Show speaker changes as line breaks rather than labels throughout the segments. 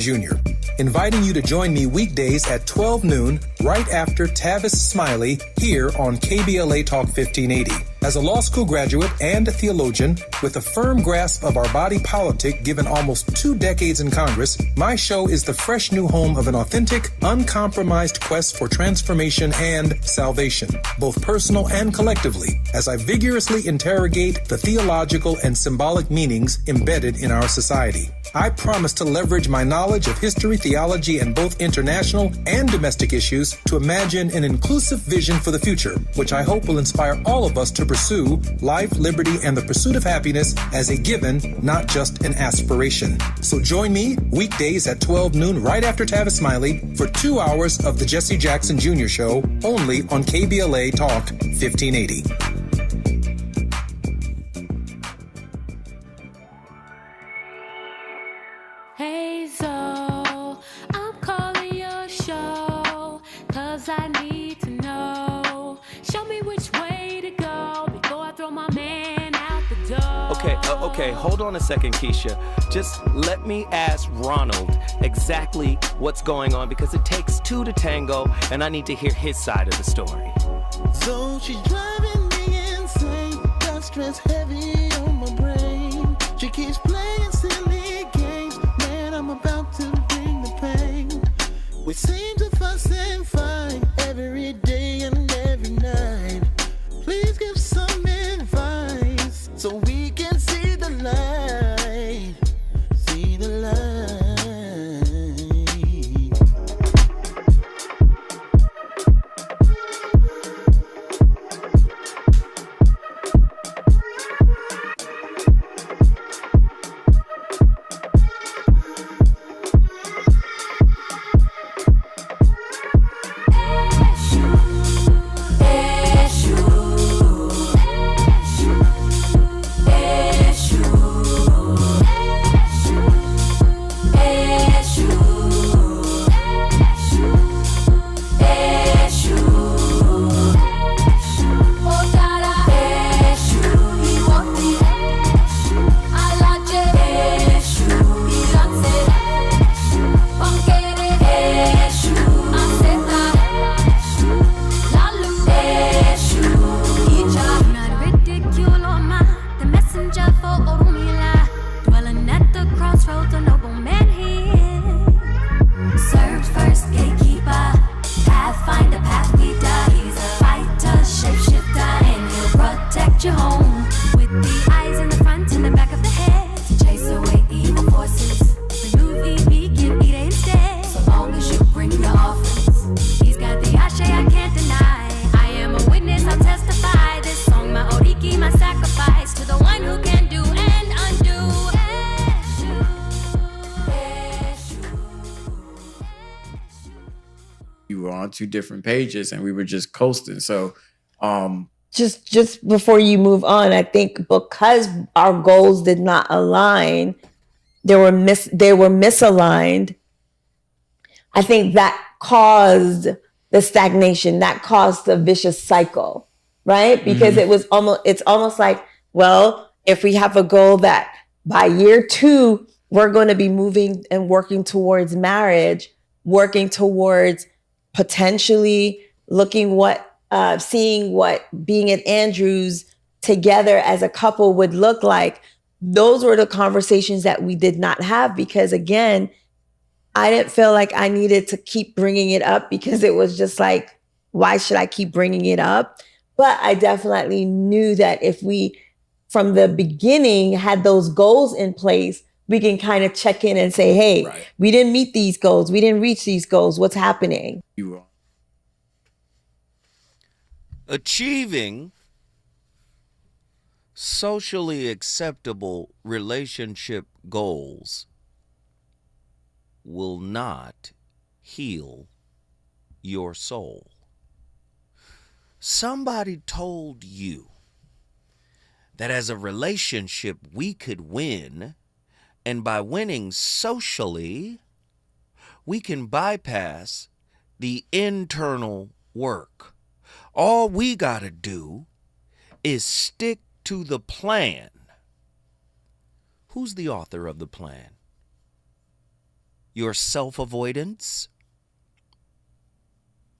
Jr., inviting you to join me weekdays at 12 noon, right after Tavis Smiley, here on KBLA Talk 1580. As a law school graduate and a theologian, with a firm grasp of our body politic given almost 2 decades in Congress, my show is the fresh new home of an authentic, uncompromised quest for transformation and salvation, both personal and collectively, as I vigorously interrogate the theological and symbolic meanings embedded in our society. I promise to leverage my knowledge of history, theology, and both international and domestic issues to imagine an inclusive vision for the future, which I hope will inspire all of us to pursue life, liberty, and the pursuit of happiness as a given, not just an aspiration. So join me weekdays at 12 noon right after Tavis Smiley for 2 hours of the Jesse Jackson Jr. Show, only on KBLA Talk 1580.
Hey Zoe, I'm calling your show, 'cause I need to know. Show me which way to go before I throw my man out the door.
Okay, hold on a second, Keisha. Just let me ask Ronald exactly what's going on, because it takes 2 to tango, and I need to hear his side of the story.
So she's driving me insane, got stress heavy on my brain. She keeps playing silly games, man, I'm about to bring the pain. We seem to fuss and fight every day and every night. Please give some advice so we can see the light, see the light.
On 2 different pages and we were just coasting. So
just before you move on, I think because our goals did not align, they were misaligned. I think that caused the stagnation, that caused the vicious cycle, right? Because it's almost like, well, if we have a goal that by year 2 we're going to be moving and working towards marriage, working towards potentially seeing what being at Andrews together as a couple would look like. Those were the conversations that we did not have, because again, I didn't feel like I needed to keep bringing it up, because it was just like, why should I keep bringing it up? But I definitely knew that if we, from the beginning, had those goals in place, we can kind of check in and say, hey, right, we didn't meet these goals. We didn't reach these goals. What's happening?
Achieving socially acceptable relationship goals will not heal your soul. Somebody told you that as a relationship we could win, and by winning socially, we can bypass the internal work. All we got to do is stick to the plan. Who's the author of the plan? your self-avoidance.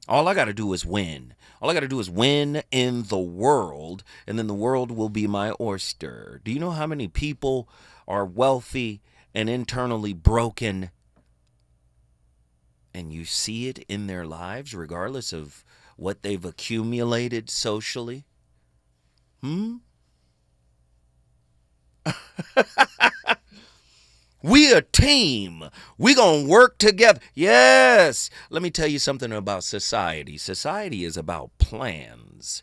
All I got to do is win. All I got to do is win in the world, and then the world will be my oyster. Do you know how many people are wealthy and internally broken? And you see it in their lives, regardless of what they've accumulated socially. We a team. We gonna work together. Yes. Let me tell you something about society. Society is about plans.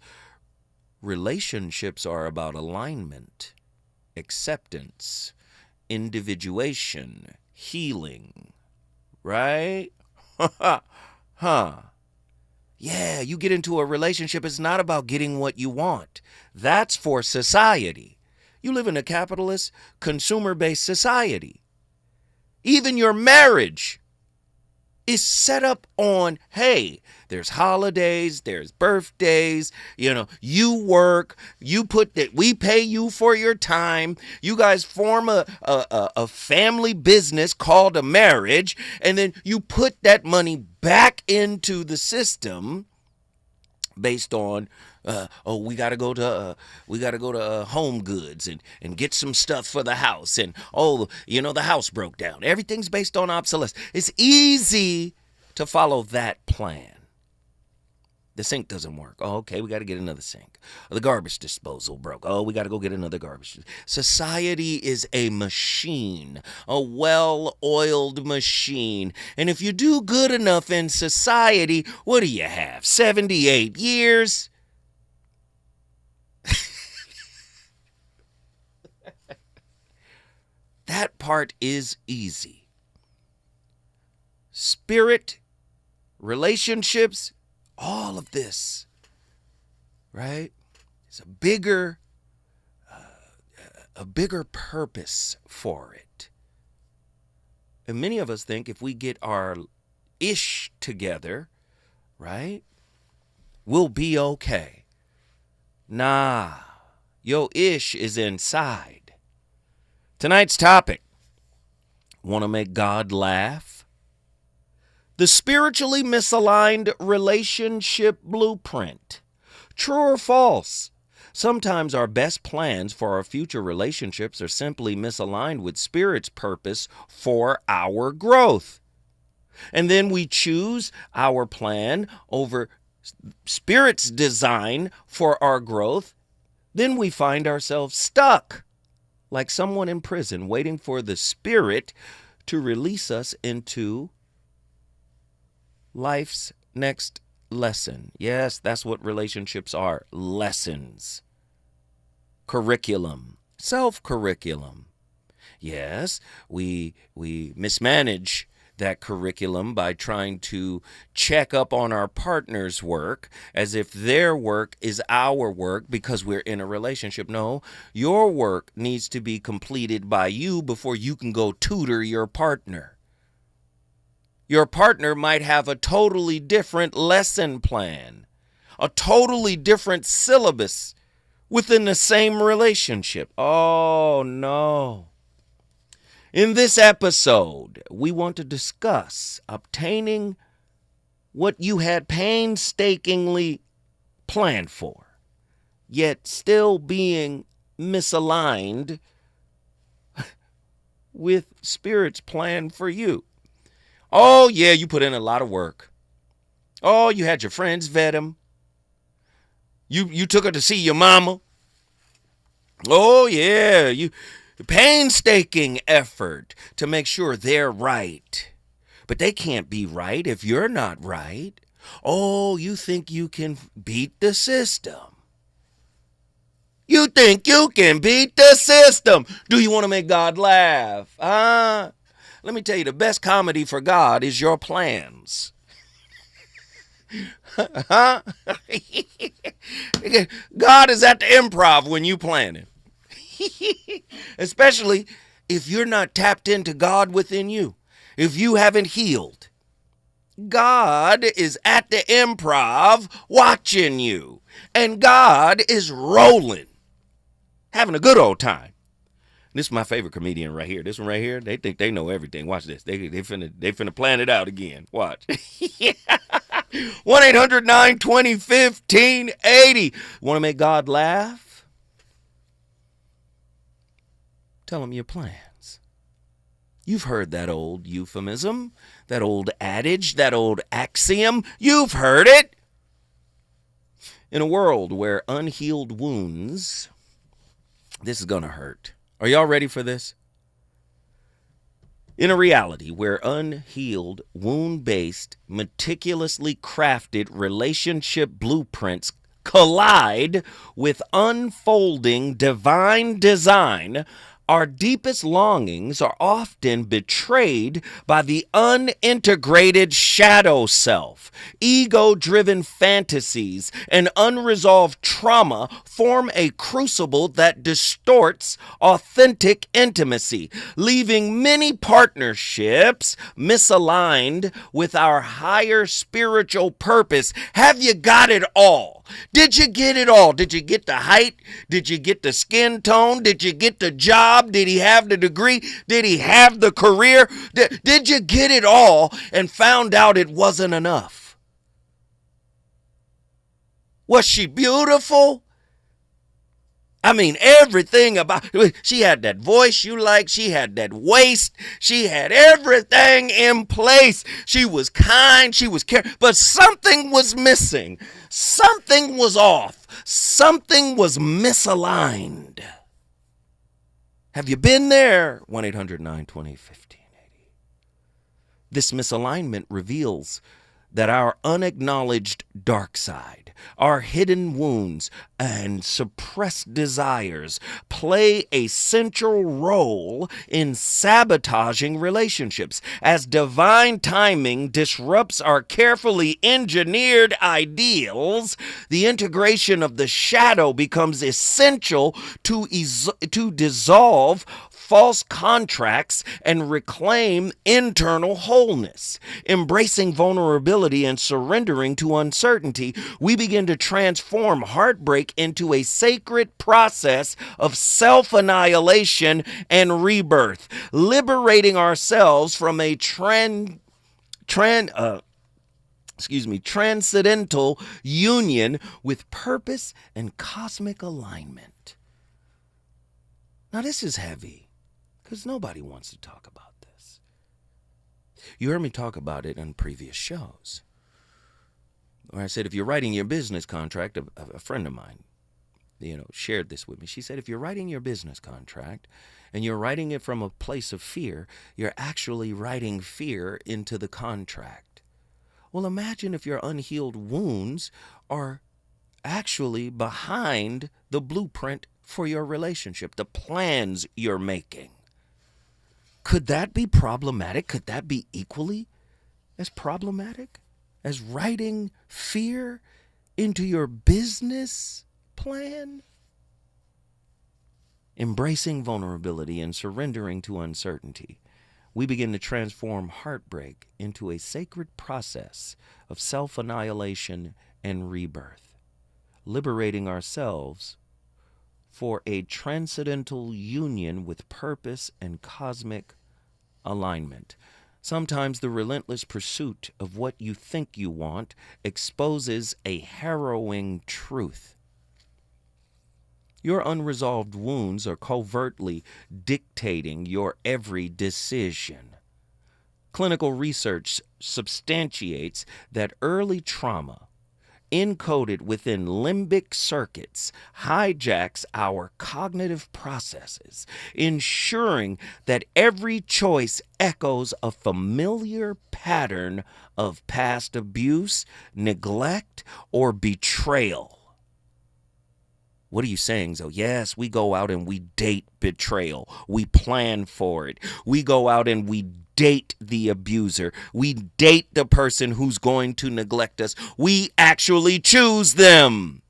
Relationships are about alignment, acceptance, individuation, healing. Right? Huh. Yeah, you get into a relationship, it's not about getting what you want. That's for society. You live in a capitalist, consumer-based society. Even your marriage is set up on, hey, there's holidays, there's birthdays, you work, we pay you for your time. You guys form a family business called a marriage, and then you put that money back into the system based on we got to go to Home Goods and get some stuff for the house, and the house broke down. Everything's based on obsolescence. It's easy to follow that plan. The sink doesn't work. Oh, okay, we got to get another sink. The garbage disposal broke. Oh, we got to go get another garbage. Society is a machine, a well-oiled machine. And if you do good enough in society, what do you have? 78 years? That part is easy. Spirit, relationships, all of this, right? It's a bigger purpose for it. And many of us think if we get our ish together, right, we'll be okay. Nah, your ish is inside. Tonight's topic, want to make God laugh? The spiritually misaligned relationship blueprint. True or false? Sometimes our best plans for our future relationships are simply misaligned with Spirit's purpose for our growth. And then we choose our plan over Spirit's design for our growth. Then we find ourselves stuck, like someone in prison waiting for the Spirit to release us into life's next lesson. Yes, that's what relationships are. Lessons. Curriculum. Self-curriculum. Yes, we mismanage that curriculum by trying to check up on our partner's work as if their work is our work because we're in a relationship. No, your work needs to be completed by you before you can go tutor your partner. Your partner might have a totally different lesson plan, a totally different syllabus within the same relationship. Oh, no. In this episode, we want to discuss obtaining what you had painstakingly planned for, yet still being misaligned with Spirit's plan for you. Oh, yeah, you put in a lot of work. Oh, you had your friends vet him. You took her to see your mama. Oh, yeah, painstaking effort to make sure they're right. But they can't be right if you're not right. Oh, you think you can beat the system. You think you can beat the system. Do you want to make God laugh? Let me tell you, the best comedy for God is your plans. God is at the improv when you planning. Especially if you're not tapped into God within you. If you haven't healed. God is at the improv watching you. And God is rolling. Having a good old time. This is my favorite comedian right here. This one right here, they think they know everything. Watch this. They finna plan it out again. Watch. 1-800-920-1580. Want to make God laugh? Tell him your plans. You've heard that old euphemism, that old adage, that old axiom. You've heard it. In a world where unhealed wounds, this is going to hurt. Are y'all ready for this? In a reality where unhealed, wound-based, meticulously crafted relationship blueprints collide with unfolding divine design, our deepest longings are often betrayed by the unintegrated shadow self. Ego-driven fantasies and unresolved trauma form a crucible that distorts authentic intimacy, leaving many partnerships misaligned with our higher spiritual purpose. Have you got it all? Did you get it all? Did you get the height? Did you get the skin tone? Did you get the job? Did he have the degree? Did he have the career? Did you get it all and found out it wasn't enough? Was she beautiful? I mean, everything about, she had that voice you like. She had that waist. She had everything in place. She was kind. She was caring, but something was missing. Something was off. Something was misaligned. Have you been there? 1-800-920-1580. This misalignment reveals that our unacknowledged dark side, our hidden wounds, and suppressed desires play a central role in sabotaging relationships. As divine timing disrupts our carefully engineered ideals, the integration of the shadow becomes essential to dissolve false contracts and reclaim internal wholeness. Embracing vulnerability and surrendering to uncertainty, we begin to transform heartbreak into a sacred process of self-annihilation and rebirth, liberating ourselves from a transcendental union with purpose and cosmic alignment. Now, this is heavy, because nobody wants to talk about this. You heard me talk about it in previous shows, where I said, if you're writing your business contract, a friend of mine, shared this with me. She said, if you're writing your business contract and you're writing it from a place of fear, you're actually writing fear into the contract. Well, imagine if your unhealed wounds are actually behind the blueprint for your relationship, the plans you're making. Could that be problematic? Could that be equally as problematic as writing fear into your business plan? Embracing vulnerability and surrendering to uncertainty, we begin to transform heartbreak into a sacred process of self-annihilation and rebirth, liberating ourselves for a transcendental union with purpose and cosmic alignment. Sometimes the relentless pursuit of what you think you want exposes a harrowing truth. Your unresolved wounds are covertly dictating your every decision. Clinical research substantiates that early trauma, encoded within limbic circuits, hijacks our cognitive processes, ensuring that every choice echoes a familiar pattern of past abuse, neglect, or betrayal. What are you saying, Zoe? Yes, we go out and we date betrayal. We plan for it. We go out and we date the abuser. We date the person who's going to neglect us. We actually choose them.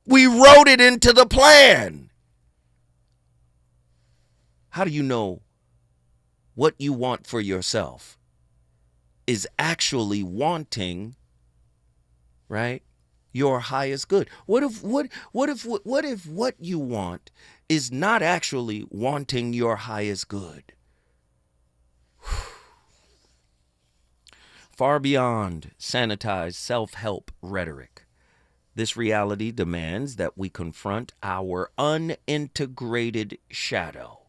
We wrote it into the plan. How do you know what you want for yourself is actually wanting, right, your highest good? What if what you want is not actually wanting your highest good. Far beyond sanitized self-help rhetoric, this reality demands that we confront our unintegrated shadow,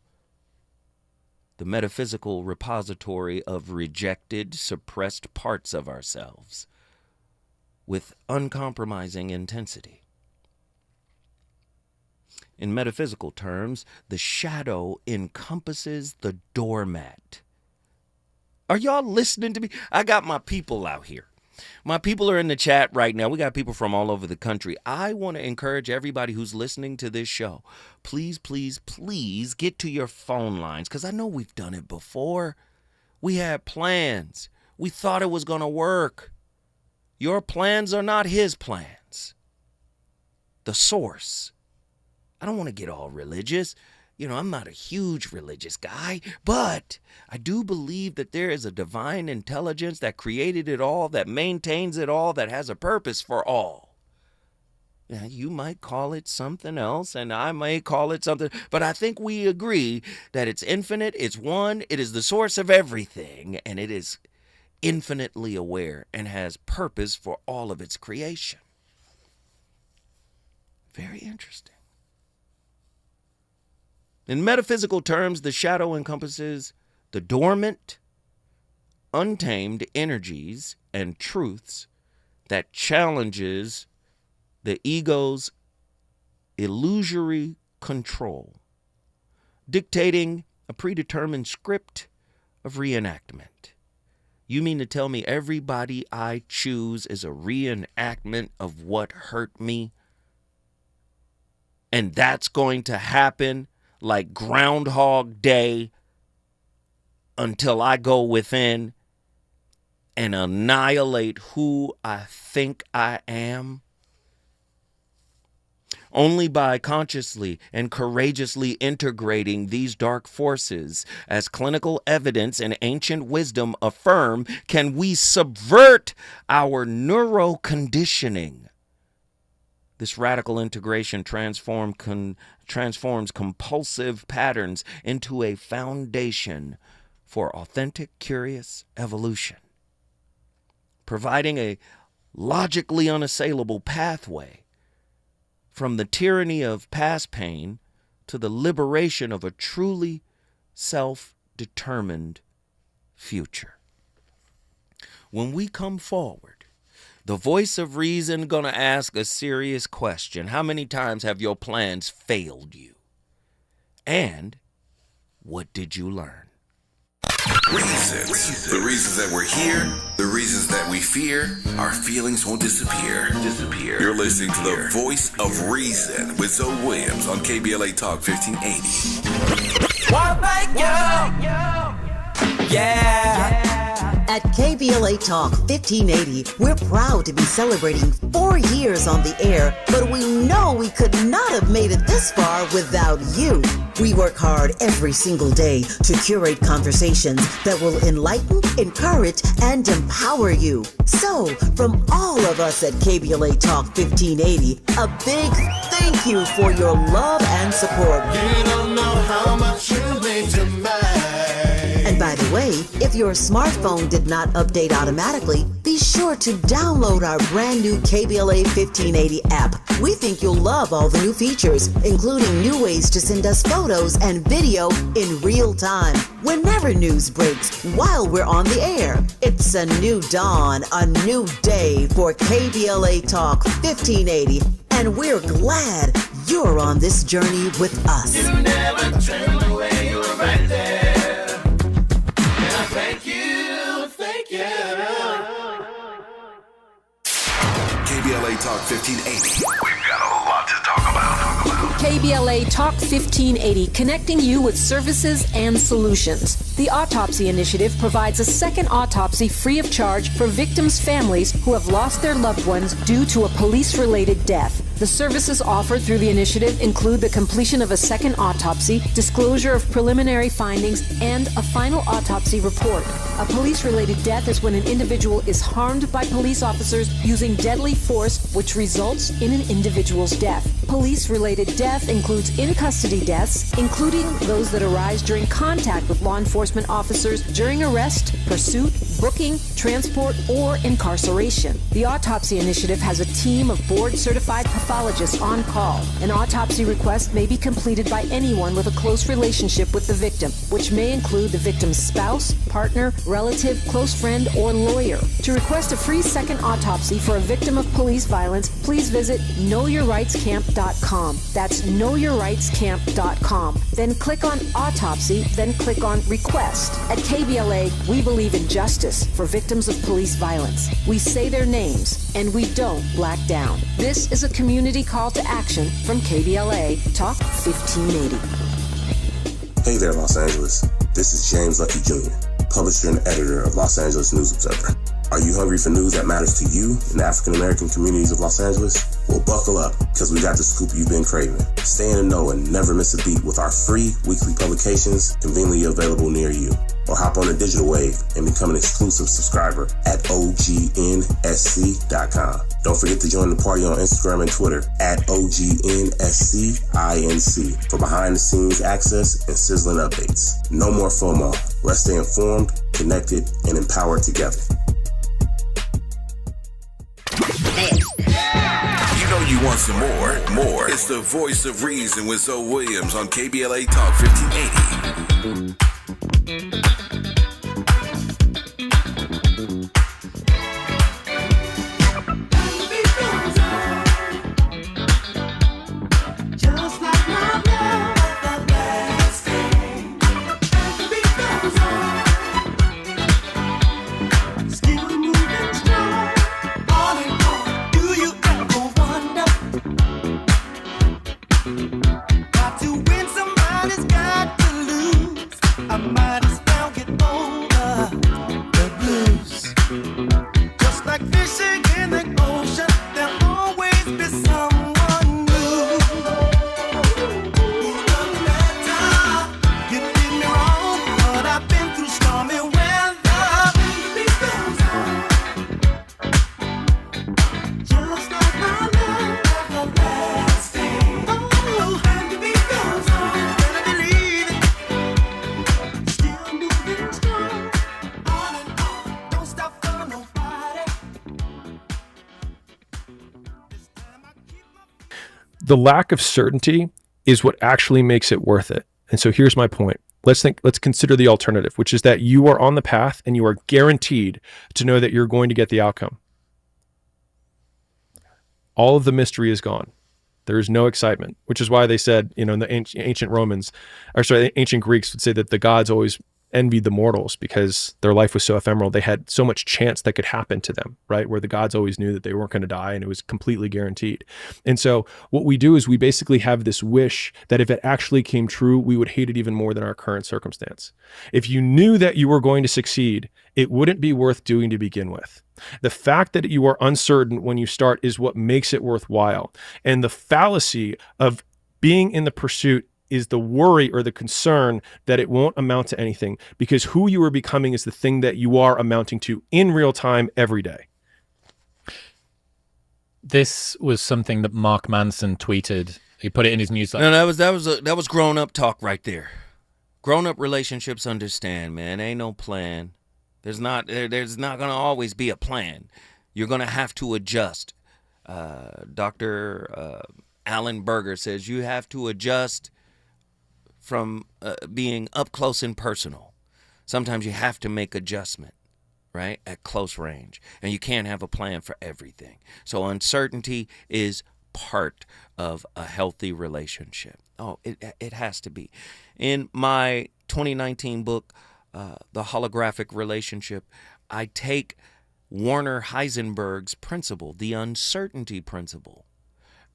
the metaphysical repository of rejected, suppressed parts of ourselves, with uncompromising intensity. In metaphysical terms, the shadow encompasses the doormat. Are y'all listening to me? I got my people out here. My people are in the chat right now. We got people from all over the country. I want to encourage everybody who's listening to this show, please, please, please get to your phone lines, because I know we've done it before. We had plans. We thought it was going to work. Your plans are not his plans. The source. I don't want to get all religious. You know, I'm not a huge religious guy, but I do believe that there is a divine intelligence that created it all, that maintains it all, that has a purpose for all. Now, you might call it something else, and I may call it something, but I think we agree that it's infinite, it's one, it is the source of everything, and it is infinitely aware and has purpose for all of its creation. Very interesting. In metaphysical terms, the shadow encompasses the dormant, untamed energies and truths that challenges the ego's illusory control, dictating a predetermined script of reenactment. You mean to tell me everybody I choose is a reenactment of what hurt me? And that's going to happen like Groundhog Day until I go within and annihilate who I think I am? Only by consciously and courageously integrating these dark forces, as clinical evidence and ancient wisdom affirm, can we subvert our neuroconditioning. This radical integration transforms compulsive patterns into a foundation for authentic, curious evolution, providing a logically unassailable pathway from the tyranny of past pain to the liberation of a truly self-determined future. When we come forward, the voice of reason gonna ask a serious question. How many times have your plans failed you? And what did you learn?
Reasons. The reasons that we're here, the reasons that we fear, our feelings won't disappear. You're listening to the voice of reason with Zoe Williams on KBLA Talk 1580.
What make you? Yeah.
At KBLA Talk 1580, we're proud to be celebrating 4 years on the air, but we know we could not have made it this far without you. We work hard every single day to curate conversations that will enlighten, encourage, and empower you. So, from all of us at KBLA Talk 1580, a big thank you for your love and support.
You don't know how much you mean to me.
And by the way, if your smartphone did not update automatically, be sure to download our brand new KBLA 1580 app. We think you'll love all the new features, including new ways to send us photos and video in real time, whenever news breaks, while we're on the air. It's a new dawn, a new day for KBLA Talk 1580, and we're glad you're on this journey with us.
You never turned away, you were right there. Thank you, thank you.
KBLA Talk 1580. We've got a lot to talk about.
KBLA Talk 1580, connecting you with services and solutions.
The Autopsy Initiative provides a second autopsy free of charge for victims' families who have lost their loved ones due to a police-related death. The services offered through the initiative include the completion of a second autopsy, disclosure of preliminary findings, and a final autopsy report. A police-related death is when an individual is harmed by police officers using deadly force, which results in an individual's death. Police-related death includes in-custody deaths, including those that arise during contact with law enforcement officers during arrest, pursuit, booking, transport, or incarceration. The Autopsy Initiative has a team of board-certified pathologists on call. An autopsy request may be completed by anyone with a close relationship with the victim, which may include the victim's spouse, partner, relative, close friend, or lawyer. To request a free second autopsy for a victim of police violence, please visit knowyourrightscamp.com. That's knowyourrightscamp.com. Then click on Autopsy, then click on Request. At KBLA, we believe in justice for victims of police violence. We say their names, and we don't black down. This is a community call to action from KBLA Talk 1580.
Hey there, Los Angeles. This is James Lucky Jr., publisher and editor of Los Angeles News Observer. Are you hungry for news that matters to you in the African American communities of Los Angeles? Well, buckle up, because we got the scoop you've been craving. Stay in the know and never miss a beat with our free weekly publications conveniently available near you. Or hop on the digital wave and become an exclusive subscriber at OGNSC.com. Don't forget to join the party on Instagram and Twitter at OGNSCINC for behind-the-scenes access and sizzling updates. No more FOMO. Let's stay informed, connected, and empowered together.
You know you want some more. It's the voice of reason with Zoe Williams on KBLA Talk 1580.
The lack of certainty is what actually makes it worth it. And so here's my point. Let's consider the alternative, which is that you are on the path and you are guaranteed to know that you're going to get the outcome. All of the mystery is gone. There is no excitement, which is why they said, in the ancient Greeks would say that the gods always envied the mortals because their life was so ephemeral. They had so much chance that could happen to them, right? Where the gods always knew that they weren't going to die and it was completely guaranteed. And so what we do is we basically have this wish that if it actually came true, we would hate it even more than our current circumstance. If you knew that you were going to succeed, it wouldn't be worth doing to begin with. The fact that you are uncertain when you start is what makes it worthwhile. And the fallacy of being in the pursuit is the worry or the concern that it won't amount to anything, because who you are becoming is the thing that you are amounting to in real time every day.
This was something that Mark Manson tweeted. He put it in his newsletter.
No, that was grown up talk right there. Grown up relationships understand, man. Ain't no plan. There's not gonna always be a plan. You're gonna have to adjust. Dr. Alan Berger says you have to adjust from being up close and personal. Sometimes you have to make adjustment, right, at close range. And you can't have a plan for everything. So uncertainty is part of a healthy relationship. Oh, it has to be. In my 2019 book, The Holographic Relationship, I take Werner Heisenberg's principle, the uncertainty principle,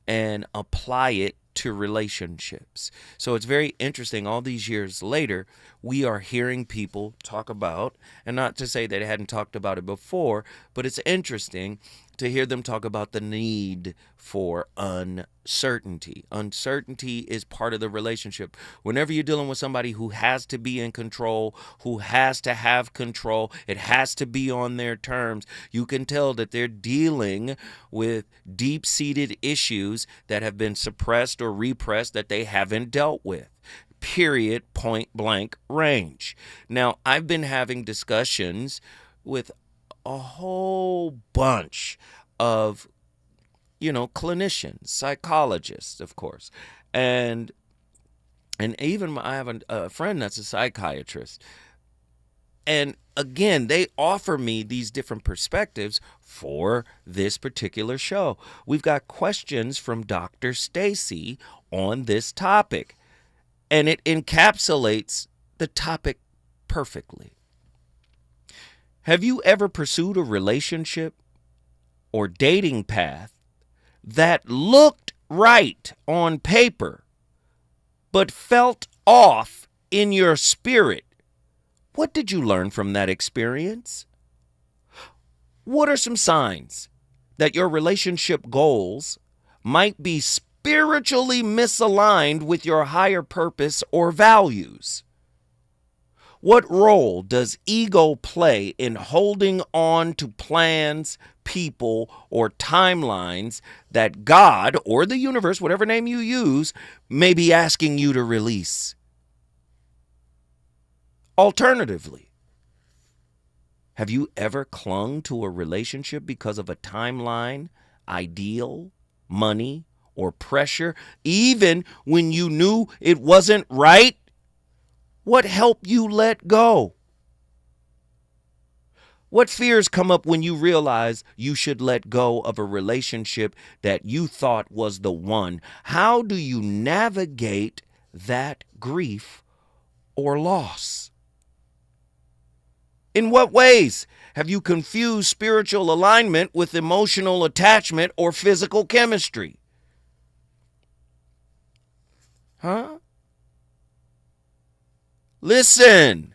and apply it to relationships. So it's very interesting. All these years later, we are hearing people talk about, and not to say they hadn't talked about it before, but it's interesting to hear them talk about the need for uncertainty. Uncertainty is part of the relationship. Whenever you're dealing with somebody who has to be in control, who has to have control, it has to be on their terms, you can tell that they're dealing with deep-seated issues that have been suppressed or repressed that they haven't dealt with. Period, point blank range. Now, I've been having discussions with a whole bunch of, clinicians, psychologists, of course, and even I have a friend that's a psychiatrist. And again, they offer me these different perspectives for this particular show. We've got questions from Dr. Stacy on this topic, and it encapsulates the topic perfectly. Have you ever pursued a relationship or dating path that looked right on paper but felt off in your spirit? What did you learn from that experience? What are some signs that your relationship goals might be spiritually misaligned with your higher purpose or values? What role does ego play in holding on to plans, people, or timelines that God or the universe, whatever name you use, may be asking you to release? Alternatively, have you ever clung to a relationship because of a timeline, ideal, money, or pressure, even when you knew it wasn't right? What helped you let go? What fears come up when you realize you should let go of a relationship that you thought was the one? How do you navigate that grief or loss? In what ways have you confused spiritual alignment with emotional attachment or physical chemistry? Huh? Listen.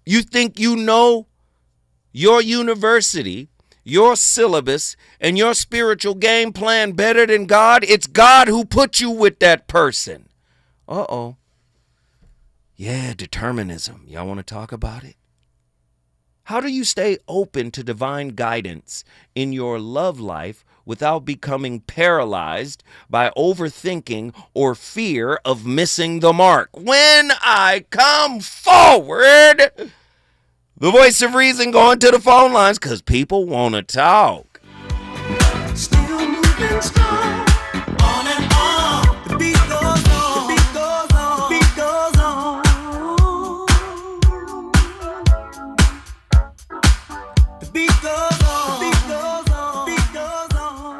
You think you know your university, your syllabus, and your spiritual game plan better than God? It's God who put you with that person. Uh-oh. Yeah, determinism. Y'all want to talk about it? How do you stay open to divine guidance in your love life without becoming paralyzed by overthinking or fear of missing the mark? When I come forward, the voice of reason going to the phone lines because people want to talk.
Still moving strong, on and on. The beat goes on, the beat goes on, the beat goes on. The beat goes on, the beat goes on, the beat goes on.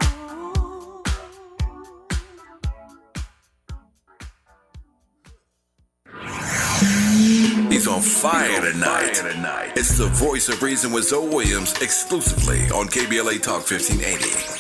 He's on fire tonight. It's the voice of reason with Zoe Williams exclusively on KBLA Talk 1580.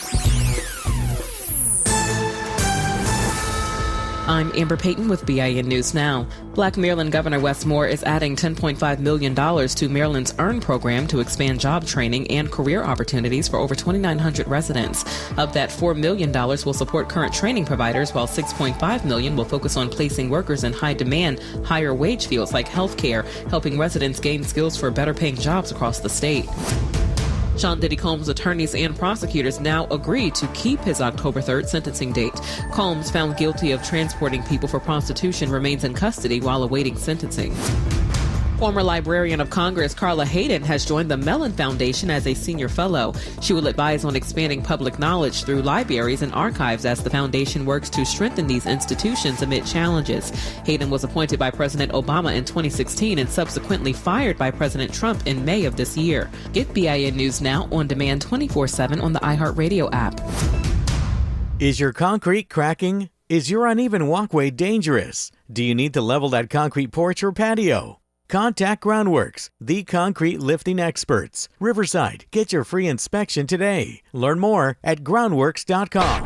I'm Amber Payton with BIN News Now. Black Maryland Governor Wes Moore is adding $10.5 million to Maryland's EARN program to expand job training and career opportunities for over 2,900 residents. Of that, $4 million will support current training providers, while $6.5 million will focus on placing workers in high-demand, higher-wage fields like healthcare, helping residents gain skills for better-paying jobs across the state. Sean Diddy Combs' attorneys and prosecutors now agree to keep his October 3rd sentencing date. Combs, found guilty of transporting people for prostitution, remains in custody while awaiting sentencing. Former Librarian of Congress Carla Hayden has joined the Mellon Foundation as a senior fellow. She will advise on expanding public knowledge through libraries and archives as the foundation works to strengthen these institutions amid challenges. Hayden was appointed by President Obama in 2016 and subsequently fired by President Trump in May of this year. Get BIN News Now on demand 24/7 on the iHeartRadio app.
Is your concrete cracking? Is your uneven walkway dangerous? Do you need to level that concrete porch or patio? Contact Groundworks, the concrete lifting experts. Riverside, get your free inspection today. Learn more at groundworks.com.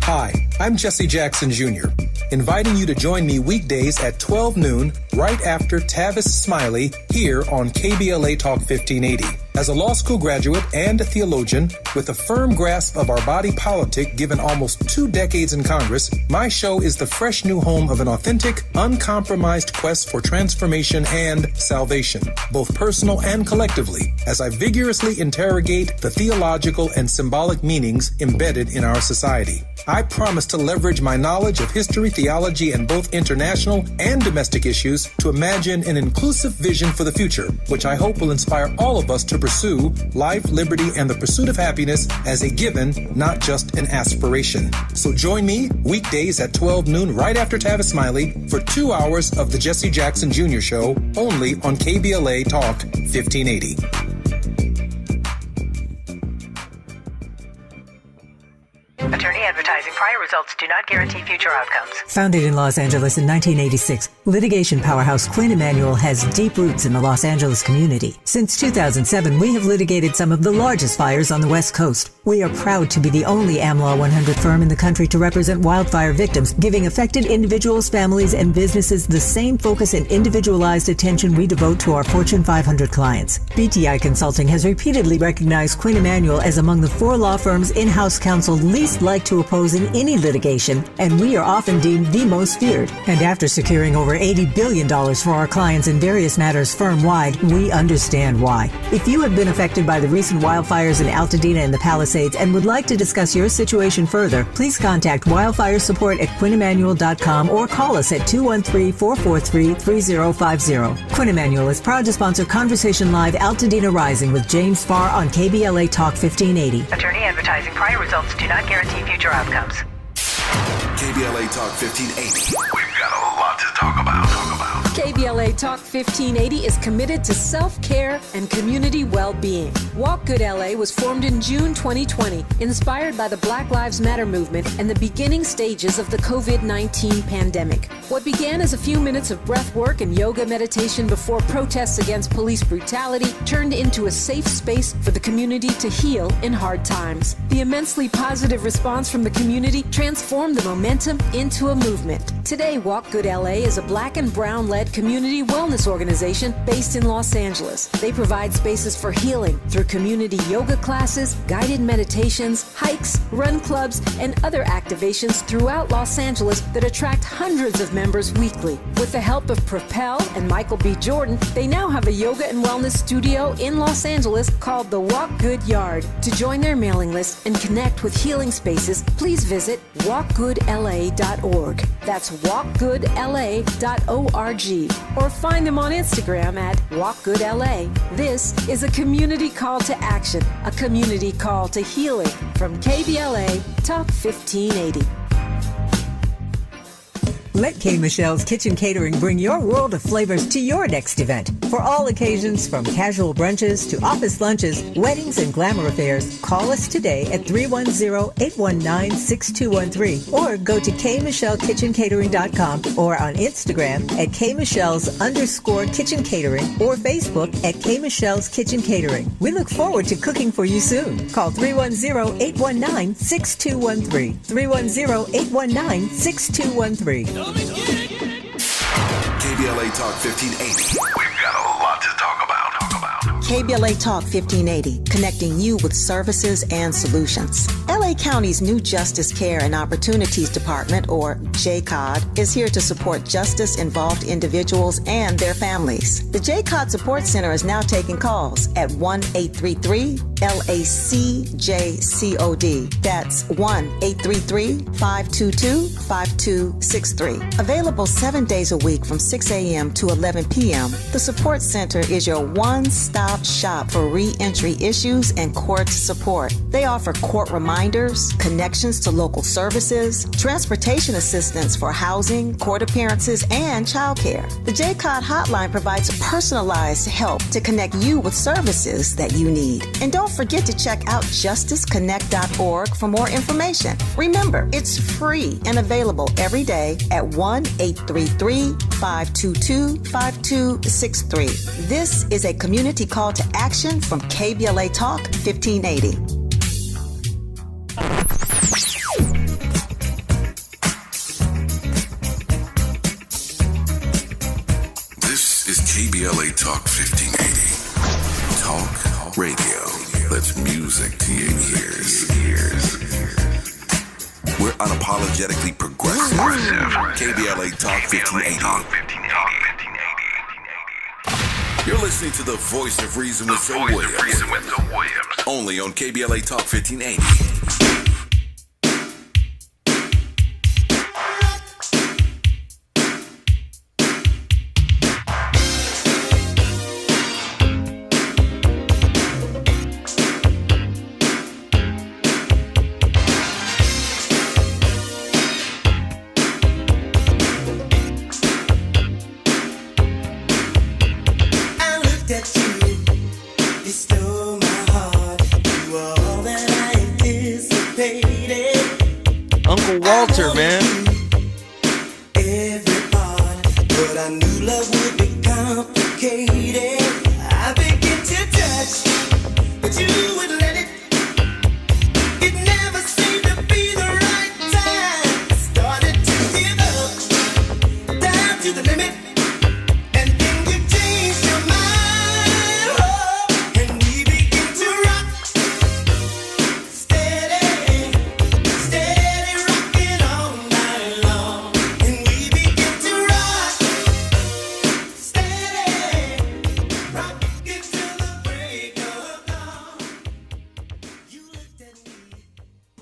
Hi, I'm Jesse Jackson Jr., inviting you to join me weekdays at 12 noon, right after Tavis Smiley, here on KBLA Talk 1580. As a law school graduate and a theologian with a firm grasp of our body politic given almost 2 decades in Congress, my show is the fresh new home of an authentic, uncompromised quest for transformation and salvation, both personal and collectively, as I vigorously interrogate the theological and symbolic meanings embedded in our society. I promise to leverage my knowledge of history, theology, and both international and domestic issues to imagine an inclusive vision for the future, which I hope will inspire all of us to pursue life, liberty, and the pursuit of happiness as a given, not just an aspiration. So join me weekdays at 12 noon right after Tavis Smiley for 2 hours of the Jesse Jackson Jr. Show, only on KBLA Talk 1580.
Attorney advertising. Prior results do not guarantee future outcomes.
Founded in Los Angeles in 1986, litigation powerhouse Quinn Emanuel has deep roots in the Los Angeles community. Since 2007, we have litigated some of the largest fires on the West Coast. We are proud to be the only AmLaw 100 firm in the country to represent wildfire victims, giving affected individuals, families, and businesses the same focus and individualized attention we devote to our Fortune 500 clients. BTI Consulting has repeatedly recognized Quinn Emanuel as among the 4 law firms in-house counsel least like to oppose in any litigation, and we are often deemed the most feared. And after securing over $80 billion for our clients in various matters firm-wide, we understand why. If you have been affected by the recent wildfires in Altadena and the Palisades and would like to discuss your situation further, please contact wildfire support at QuinnEmanuel.com or call us at 213-443-3050. Quinn Emanuel is proud to sponsor Conversation Live Altadena Rising with James Farr on KBLA Talk 1580.
Attorney advertising. Prior results do not guarantee future outcomes.
KBLA Talk 1580. We've got a lot to talk about.
KBLA Talk 1580 is committed to self-care and community well-being. Walk Good LA was formed in June 2020, inspired by the Black Lives Matter movement and the beginning stages of the COVID-19 pandemic. What began as a few minutes of breath work and yoga meditation before protests against police brutality turned into a safe space for the community to heal in hard times. The immensely positive response from the community transformed the momentum into a movement. Today, Walk Good LA is a Black and Brown-led community wellness organization based in Los Angeles. They provide spaces for healing through community yoga classes, guided meditations, hikes, run clubs, and other activations throughout Los Angeles that attract hundreds of members weekly. With the help of Propel and Michael B. Jordan, they now have a yoga and wellness studio in Los Angeles called the Walk Good Yard. To join their mailing list and connect with healing spaces, please visit walkgoodla.org. That's walkgoodla.org. Or find them on Instagram at WalkGoodLA. This is a community call to action, a community call to healing from KBLA Talk 1580.
Let K. Michelle's Kitchen Catering bring your world of flavors to your next event. For all occasions, from casual brunches to office lunches, weddings, and glamour affairs, call us today at 310-819-6213 or go to kmichellekitchencatering.com or on Instagram at kmichelles_kitchen catering or Facebook at K. Kitchen Catering. We look forward to cooking for you soon. Call 310-819-6213. 310-819-6213.
KBLA Talk 1580. We've got a lot to talk about.
KBLA Talk 1580, connecting you with services and solutions. LA County's new Justice Care and Opportunities Department, or JCOD, is here to support justice-involved individuals and their families. The JCOD Support Center is now taking calls at 1-833-LACJCOD. That's 1-833-522-5263. Available 7 days a week from 6 a.m. to 11 p.m., the Support Center is your one-stop shop for re-entry issues and court support. They offer court reminders, connections to local services, transportation assistance for housing, court appearances, and childcare. The JCOD hotline provides personalized help to connect you with services that you need. And don't forget to check out justiceconnect.org for more information. Remember, it's free and available every day at 1-833-522-5263. This is a community call to action from KBLA Talk 1580.
KBLA Talk 1580. Talk radio. That's music to your ears. We're unapologetically progressive. KBLA Talk 1580. You're listening to the voice of reason with Zoe Williams. Only on KBLA Talk 1580.
Uncle Walter, man.
Every part, but I knew love would be complicated. I began to touch, but you would let it. It never seemed to be the right time. I started to give up, down to the limit, and then you changed your mind. Oh, and we began to rock, steady, steady rocking all night long. And we began to rock, steady, rocking till the break of dawn.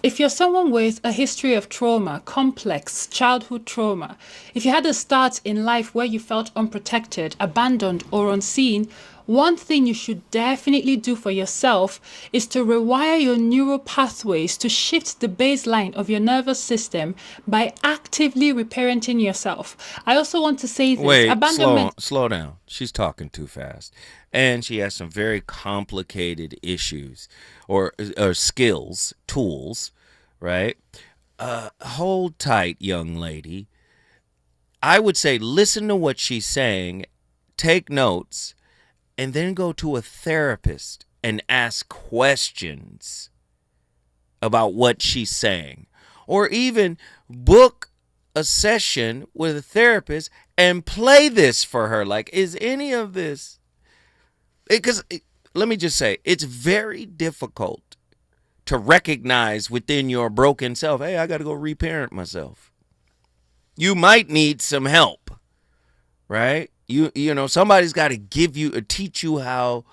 If you're someone with a history of trauma, complex childhood trauma, if you had a start in life where you felt unprotected, abandoned, or unseen, one thing you should definitely do for yourself is to rewire your neural pathways to shift the baseline of your nervous system by actively reparenting yourself. I also want to say this.
Wait,
abandonment.
slow down. She's talking too fast. And she has some very complicated issues or skills, tools, right? Hold tight, young lady. I would say listen to what she's saying, take notes, and then go to a therapist and ask questions about what she's saying. Or even book a session with a therapist and play this for her. Like, is any of this... Because let me just say, it's very difficult to recognize within your broken self, hey, I got to go reparent myself. You might need some help, right? You know, somebody's got to teach you how,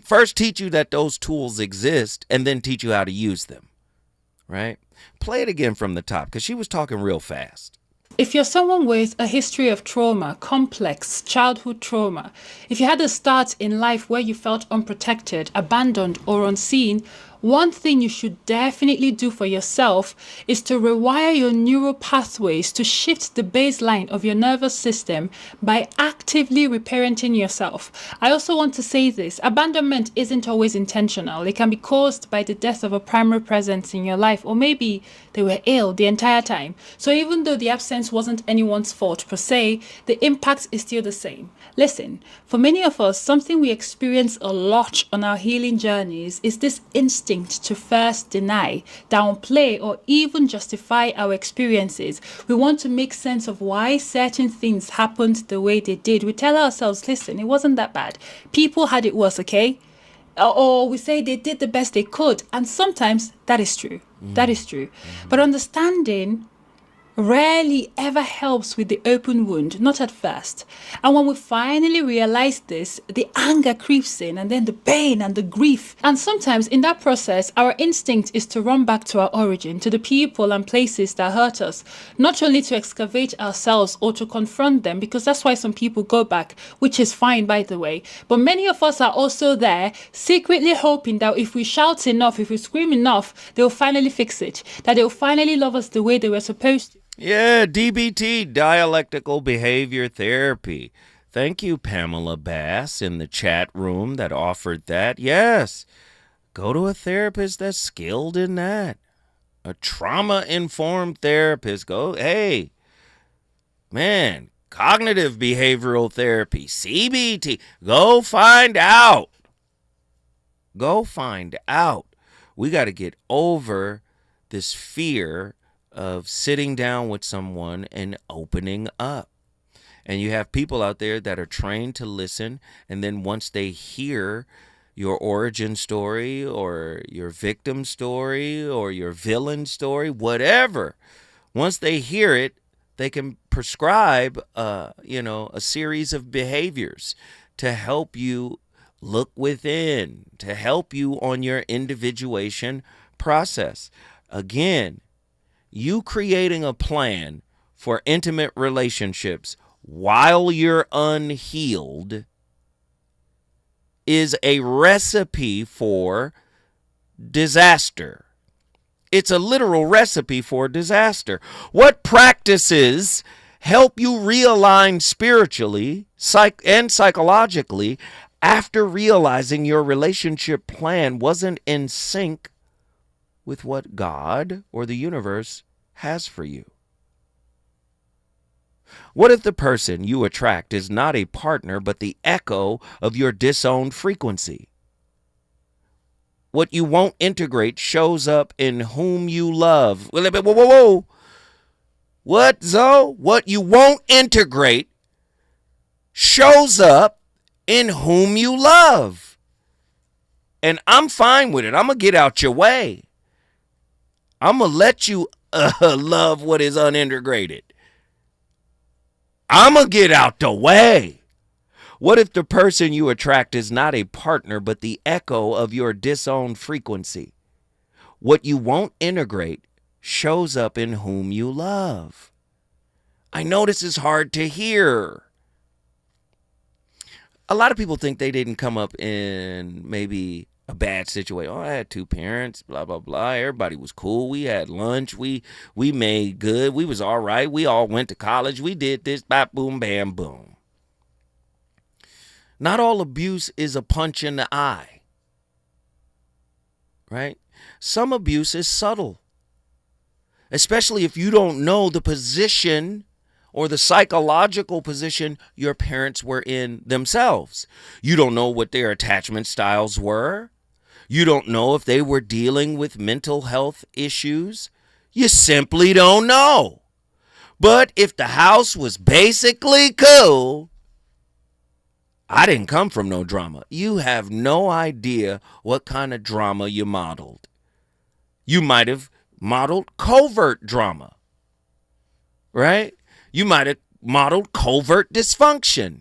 first teach you that those tools exist and then teach you how to use them, right? Play it again from the top because she was talking real fast.
If you're someone with a history of trauma, complex childhood trauma, if you had a start in life where you felt unprotected, abandoned, or unseen, one thing you should definitely do for yourself is to rewire your neural pathways to shift the baseline of your nervous system by actively reparenting yourself. I also want to say this. Abandonment isn't always intentional. It can be caused by the death of a primary presence in your life, or maybe they were ill the entire time. So even though the absence wasn't anyone's fault per se, the impact is still the same. Listen, for many of us, something we experience a lot on our healing journeys is this instinct to first deny, downplay, or even justify our experiences. We want to make sense of why certain things happened the way they did. We tell ourselves, listen, it wasn't that bad. People had it worse, okay? Or we say they did the best they could. And sometimes that is true. That is true. But understanding rarely ever helps with the open wound, not at first. And when we finally realize this, the anger creeps in, and then the pain and the grief. And sometimes in that process, our instinct is to run back to our origin, to the people and places that hurt us, not only to excavate ourselves or to confront them, because that's why some people go back, which is fine, by the way. But many of us are also there, secretly hoping that if we shout enough, if we scream enough, they'll finally fix it, that they'll finally love us the way they were supposed to.
Yeah, DBT, Dialectical Behavior Therapy. Thank you, Pamela Bass, in the chat room that offered that. Yes, go to a therapist that's skilled in that. A trauma-informed therapist. Go, hey, man, cognitive behavioral therapy, CBT. Go find out. Go find out. We got to get over this fear of sitting down with someone and opening up. And you have people out there that are trained to listen, and then once they hear your origin story or your victim story or your villain story, whatever, once they hear it, they can prescribe, a series of behaviors to help you look within, to help you on your individuation process. Again, you creating a plan for intimate relationships while you're unhealed is a recipe for disaster. It's a literal recipe for disaster. What practices help you realign spiritually and psychologically after realizing your relationship plan wasn't in sync with what God or the universe has for you? What if the person you attract is not a partner, but the echo of your disowned frequency? What you won't integrate shows up in whom you love. Whoa. What, Zoe? What you won't integrate shows up in whom you love. And I'm fine with it. I'm going to get out your way. I'm going to let you love what is unintegrated. I'm going to get out the way. What if the person you attract is not a partner, but the echo of your disowned frequency? What you won't integrate shows up in whom you love. I know this is hard to hear. A lot of people think they didn't come up in maybe a bad situation. Oh, I had two parents, blah, blah, blah. Everybody was cool. We had lunch. We made good. We was all right. We all went to college. We did this, bop, boom, bam, boom. Not all abuse is a punch in the eye, right? Some abuse is subtle, especially if you don't know the position or the psychological position your parents were in themselves. You don't know what their attachment styles were. You don't know if they were dealing with mental health issues. You simply don't know. But if the house was basically cool, I didn't come from no drama. You have no idea what kind of drama you modeled. You might have modeled covert drama, right? You might have modeled covert dysfunction.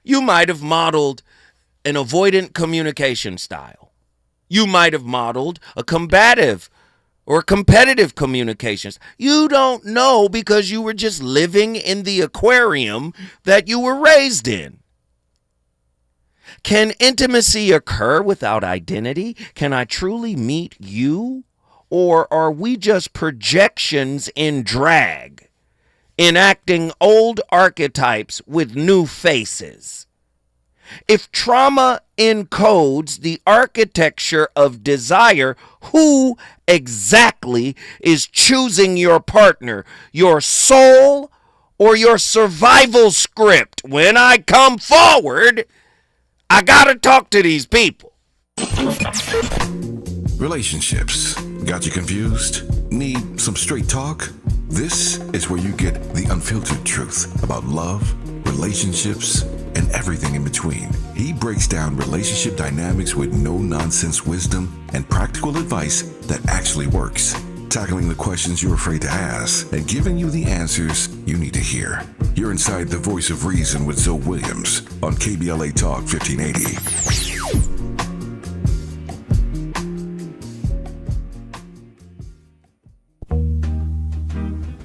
You might have modeled an avoidant communication style. You might have modeled a combative or competitive communications. You don't know because you were just living in the aquarium that you were raised in. Can intimacy occur without identity? Can I truly meet you? Or are we just projections in drag, enacting old archetypes with new faces? If trauma encodes the architecture of desire, who exactly is choosing your partner? Your soul or your survival script? When I come forward, I gotta talk to these people.
Relationships. Got you confused? Need some straight talk? This is where you get the unfiltered truth about love, relationships, and everything in between. He breaks down relationship dynamics with no-nonsense wisdom and practical advice that actually works. Tackling the questions you're afraid to ask and giving you the answers you need to hear. You're inside the voice of reason with Zoe Williams on KBLA Talk 1580.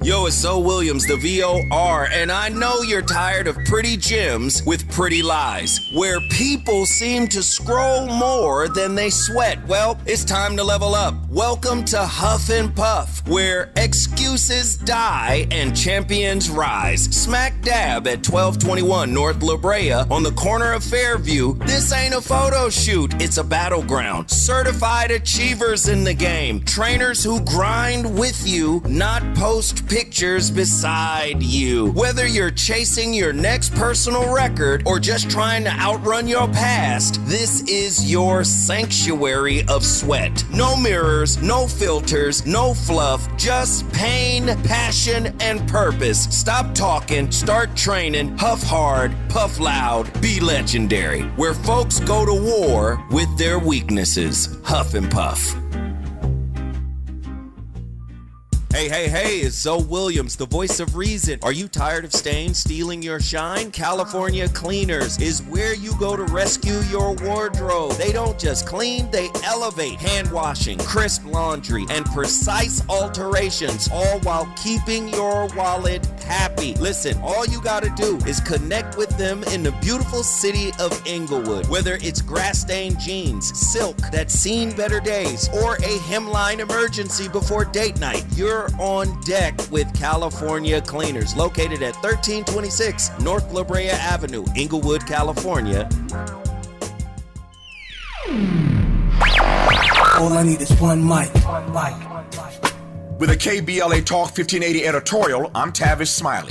Yo, it's Zoe Williams, the VOR, and I know you're tired of pretty gems with pretty lies, where people seem to scroll more than they sweat. Well, it's time to level up. Welcome to Huff and Puff, where excuses die and champions rise. Smack dab at 1221 North La Brea on the corner of Fairview. This ain't a photo shoot, it's a battleground. Certified achievers in the game. Trainers who grind with you, not post pictures adventures beside you. Whether you're chasing your next personal record or just trying to outrun your past, this is your sanctuary of sweat. No mirrors, no filters, no fluff, just pain, passion, and purpose. Stop talking, start training, huff hard, puff loud, be legendary. Where folks go to war with their weaknesses. Huff and puff. Hey, it's Zoe Williams, the voice of reason. Are you tired of stains stealing your shine? California Cleaners is where you go to rescue your wardrobe. They don't just clean, they elevate. Hand washing, crisp laundry, and precise alterations, all while keeping your wallet happy. Listen, all you gotta do is connect with them in the beautiful city of Inglewood. Whether it's grass-stained jeans, silk that's seen better days, or a hemline emergency before date night, you're on deck with California Cleaners, located at 1326 North La Brea Avenue, Inglewood, California.
All I need is one mic.
With a KBLA Talk 1580 editorial, I'm Tavis Smiley.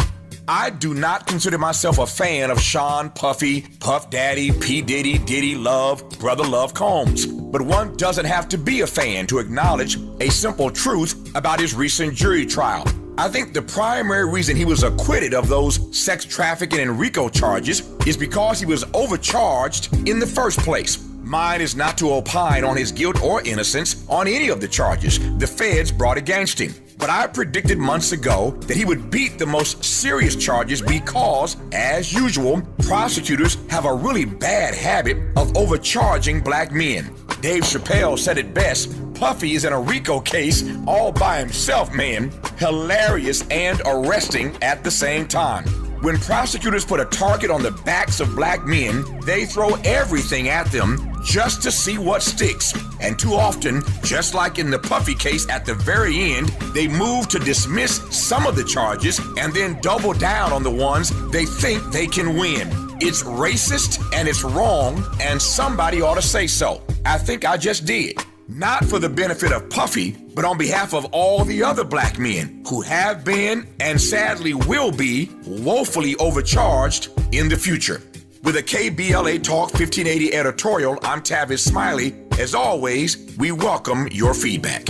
I do not consider myself a fan of Sean Puffy, Puff Daddy, P. Diddy, Love, Brother Love Combs. But one doesn't have to be a fan to acknowledge a simple truth about his recent jury trial. I think the primary reason he was acquitted of those sex trafficking and RICO charges is because he was overcharged in the first place. Mine is not to opine on his guilt or innocence on any of the charges the feds brought against him. But I predicted months ago that he would beat the most serious charges because, as usual, prosecutors have a really bad habit of overcharging black men. Dave Chappelle said it best, Puffy is in a RICO case all by himself, man. Hilarious and arresting at the same time. When prosecutors put a target on the backs of black men, they throw everything at them just to see what sticks. And too often, just like in the Puffy case at the very end, they move to dismiss some of the charges and then double down on the ones they think they can win. It's racist and it's wrong, and somebody ought to say so. I think I just did. Not for the benefit of Puffy, but on behalf of all the other black men who have been and sadly will be woefully overcharged in the future. With a KBLA Talk 1580 editorial, I'm Tavis Smiley. As always, we welcome your feedback.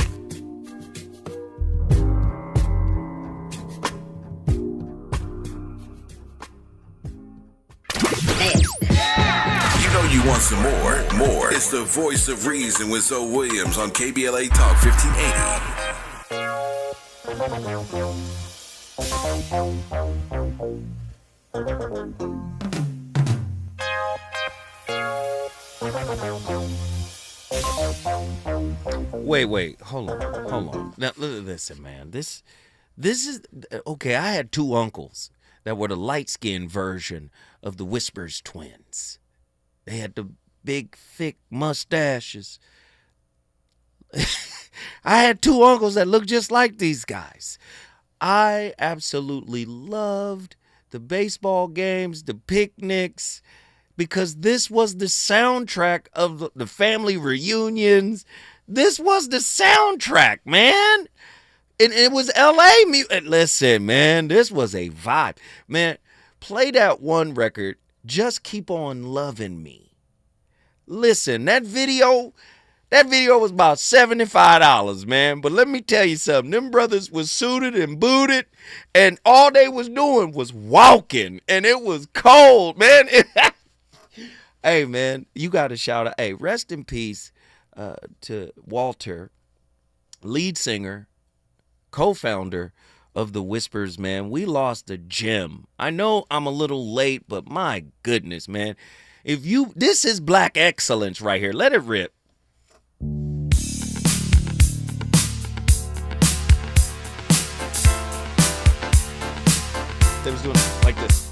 You want some more. It's the voice of reason with Zoe Williams on KBLA Talk
1580. Wait, hold on. Now, listen, man. This is okay. I had two uncles that were the light-skinned version of the Whispers twins. They had the big, thick mustaches. I had two uncles that looked just like these guys. I absolutely loved the baseball games, the picnics, because this was the soundtrack of the family reunions. This was the soundtrack, man. And it was L.A. music. Listen, man, this was a vibe. Man, play that one record, Just Keep On Loving Me. Listen, that video was about $75, man. But let me tell you something. Them brothers was suited and booted, and all they was doing was walking, and it was cold, man. Hey, man, you got to shout out. Hey, rest in peace to Walter, lead singer, co-founder of the Whispers, man. We lost a gem. I know I'm a little late, but my goodness, man. This is black excellence right here. Let it rip. They was doing it like this.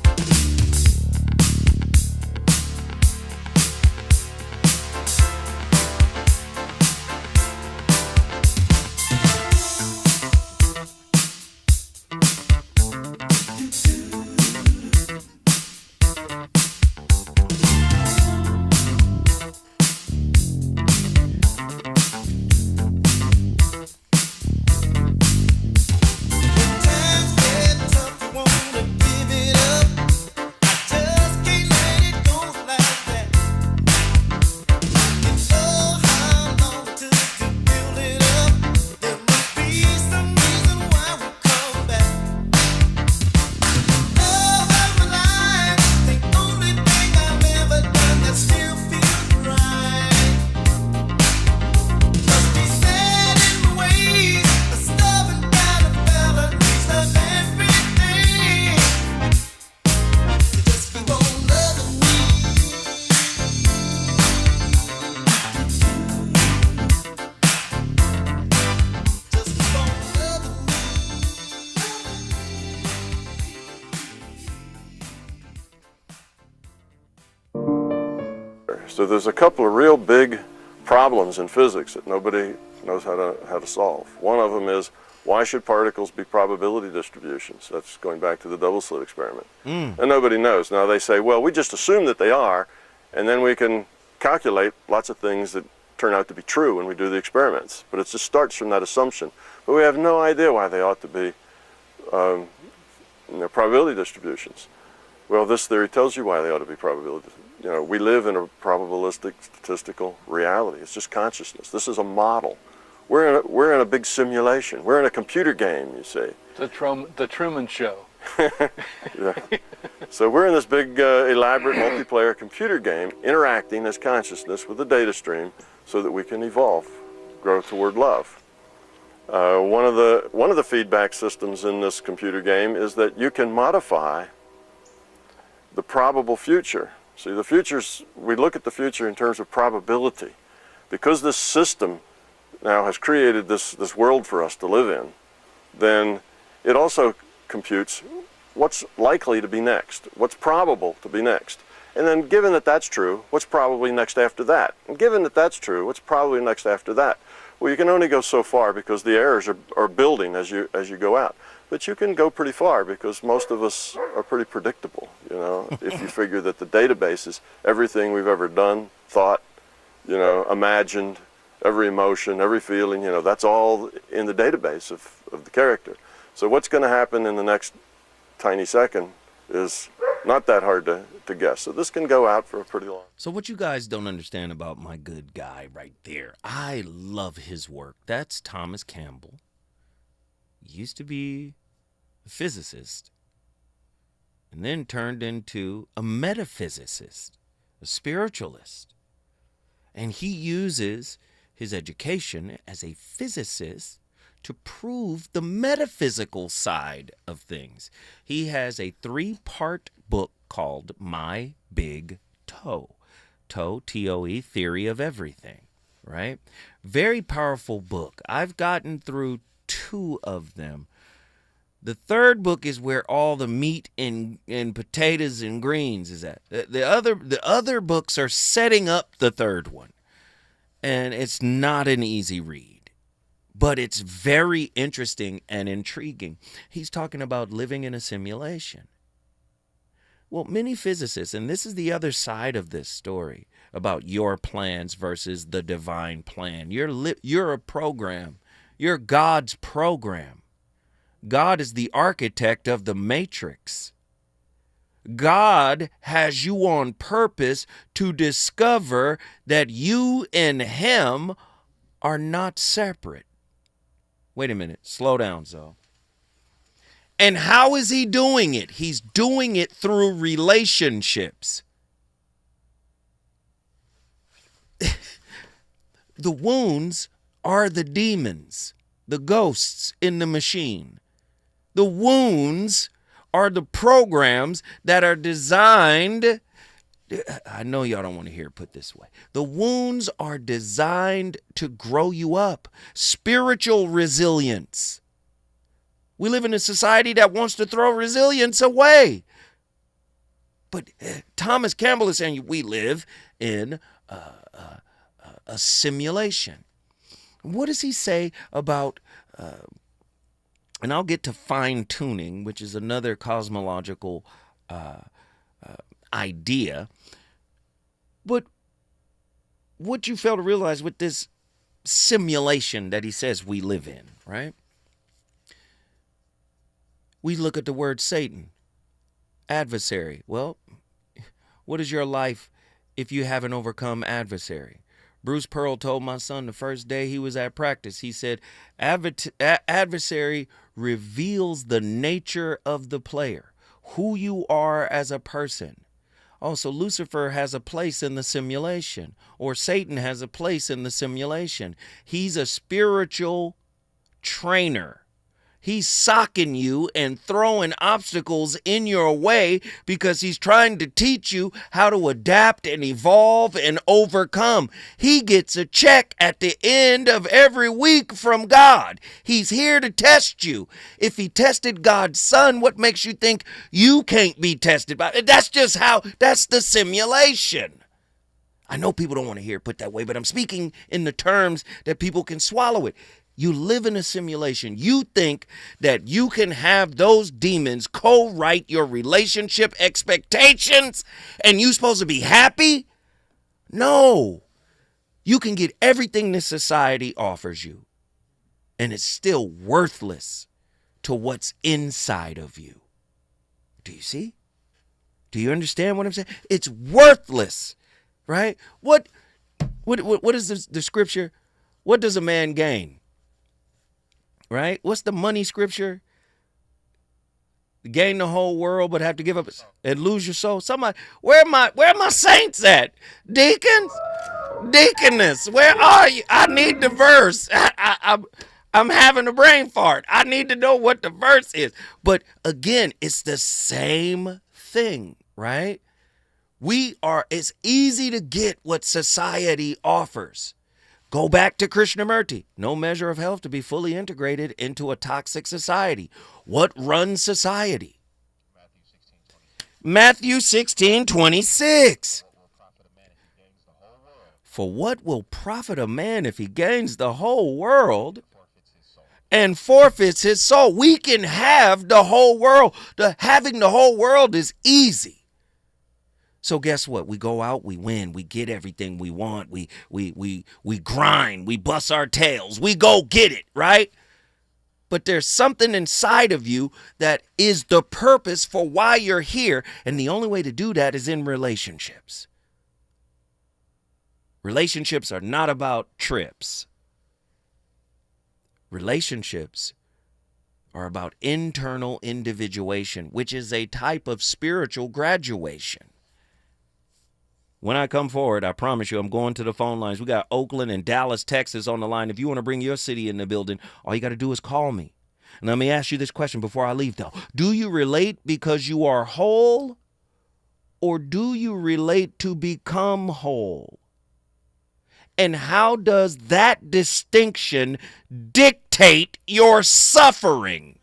So there's a couple of real big problems in physics that nobody knows how to solve. One of them is, why should particles be probability distributions? That's going back to the double slit experiment. And nobody knows. Now they say, well, we just assume that they are, and then we can calculate lots of things that turn out to be true when we do the experiments. But it just starts from that assumption. But we have no idea why they ought to be probability distributions. Well, this theory tells you why they ought to be probability. We live in a probabilistic statistical reality. It's just consciousness. This is a model. We're in a big simulation. We're in a computer game, you see.
The Truman Show.
Yeah. So we're in this big, elaborate multiplayer computer game, interacting as consciousness with the data stream, so that we can evolve, grow toward love. One of the feedback systems in this computer game is that you can modify the probable future. See, the futures, we look at the future in terms of probability. Because this system now has created this world for us to live in, then it also computes what's likely to be next, what's probable to be next. And then given that that's true, what's probably next after that? And given that that's true, what's probably next after that? Well, you can only go so far because the errors are building as you go out. But you can go pretty far because most of us are pretty predictable, if you figure that the database is everything we've ever done, thought, imagined, every emotion, every feeling, that's all in the database of the character. So what's going to happen in the next tiny second is not that hard to guess. So this can go out for a pretty long.
So what you guys don't understand about my good guy right there, I love his work. That's Thomas Campbell. He used to be a physicist and then turned into a metaphysicist, a spiritualist. And he uses his education as a physicist to prove the metaphysical side of things. He has a 3-part book called My Big Toe. Toe, T-O-E, Theory of Everything, right? Very powerful book. I've gotten through 2 of them. The 3rd book is where all the meat and potatoes and greens is at. The other books are setting up the 3rd one. And it's not an easy read, but it's very interesting and intriguing. He's talking about living in a simulation. Well, many physicists, and this is the other side of this story about your plans versus the divine plan. You're a program. You're God's program. God is the architect of the matrix. God has you on purpose to discover that you and him are not separate. Wait a minute. Slow down, Zoe. And how is he doing it? He's doing it through relationships. The wounds are the demons, the ghosts in the machine. The wounds are the programs that are designed, I know y'all don't want to hear it put this way. The wounds are designed to grow you up. Spiritual resilience. We live in a society that wants to throw resilience away. But Thomas Campbell is saying we live in a simulation. What does he say about... and I'll get to fine-tuning, which is another cosmological idea. But what you fail to realize with this simulation that he says we live in, right? We look at the word Satan, adversary. Well, what is your life if you haven't overcome adversary? Bruce Pearl told my son the first day he was at practice, he said, adversary reveals the nature of the player, who you are as a person. Also, Lucifer has a place in the simulation, or Satan has a place in the simulation. He's a spiritual trainer. He's socking you and throwing obstacles in your way because he's trying to teach you how to adapt and evolve and overcome. He gets a check at the end of every week from God. He's here to test you. If he tested God's son, what makes you think you can't be tested by? That's just how, that's the simulation. I know people don't want to hear it put that way, but I'm speaking in the terms that people can swallow it. You live in a simulation. You think that you can have those demons co-write your relationship expectations and you're supposed to be happy? No. You can get everything this society offers you, and it's still worthless to what's inside of you. Do you see? Do you understand what I'm saying? It's worthless, right? What is the scripture? What does a man gain? Right? What's the money scripture? Gain the whole world but have to give up and lose your soul. Somebody, where are my saints at? Deacons? Deaconess, where are you? I need the verse. I'm having a brain fart. I need to know what the verse is. But again, it's the same thing, right? It's easy to get what society offers. Go back to Krishnamurti. No measure of health to be fully integrated into a toxic society. What runs society? Matthew 16:26. For what will profit a man if he gains the whole world and forfeits his soul? We can have the whole world. Having the whole world is easy. So guess what? We go out, we win, we get everything we want, we grind, we bust our tails, we go get it, right? But there's something inside of you that is the purpose for why you're here, and the only way to do that is in relationships. Relationships are not about trips. Relationships are about internal individuation, which is a type of spiritual graduation. When I come forward, I promise you, I'm going to the phone lines. We got Oakland and Dallas, Texas on the line. If you want to bring your city in the building, all you got to do is call me. And let me ask you this question before I leave, though. Do you relate because you are whole, or do you relate to become whole? And how does that distinction dictate your suffering?